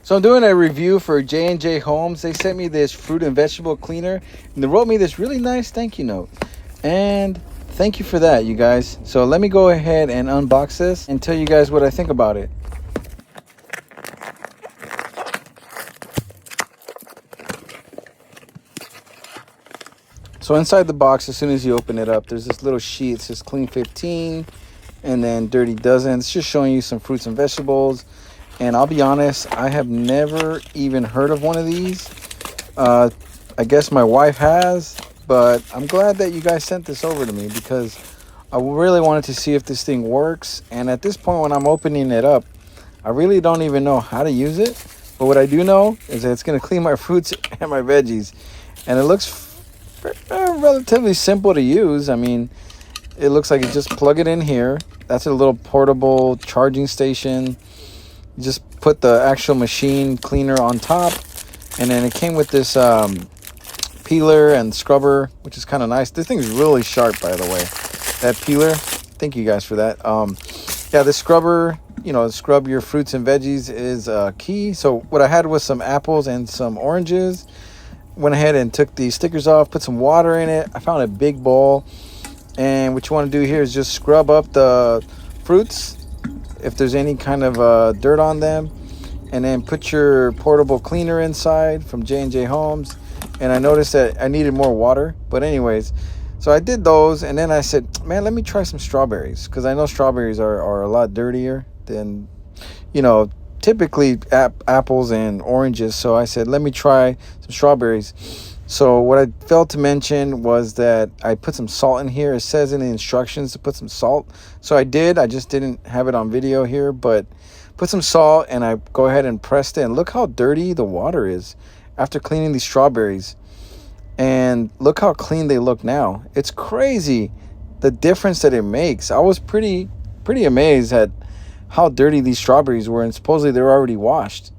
So I'm doing a review for JNJ Homes. They sent me this fruit and vegetable cleaner, and they wrote me this really nice thank you note. And thank you for that, you guys. So let me go ahead and unbox this and tell you guys what I think about it. So inside the box, as soon as you open it up, there's this little sheet. It says clean 15 and then dirty dozen. It's just showing you some fruits and vegetables. And I'll be honest, I have never even heard of one of these. I guess my wife has, but I'm glad that you guys sent this over to me because I really wanted to see if this thing works. And at this point, when I'm opening it up, I really don't even know how to use it. But what I do know is that it's going to clean my fruits and my veggies. And it looks relatively simple to use. I mean, it looks like you just plug it in here. That's a little portable charging station. You just put the actual machine cleaner on top, and then it came with this peeler and scrubber, which is kind of nice. This thing is really sharp, by the way. That peeler, thank you guys for that. Yeah, the scrubber, scrub your fruits and veggies is key. So what I had was some apples and some oranges. Went ahead and took the stickers off, put some water in it. I found a big bowl, and what you want to do here is just scrub up the fruits if there's any kind of dirt on them, and then put your portable cleaner inside from JNJ Homes. And I noticed that I needed more water, but anyways, so I did those, and then I said, man, let me try some strawberries, because I know strawberries are a lot dirtier than typically apples and oranges. So I said, let me try some strawberries. So what I failed to mention was that I put some salt in here. It says in the instructions to put some salt. So I did. I just didn't have it on video here, but put some salt, and I go ahead and pressed it. And look how dirty the water is after cleaning these strawberries. And look how clean they look now. It's crazy the difference that it makes. I was pretty amazed at how dirty these strawberries were, and supposedly they were already washed.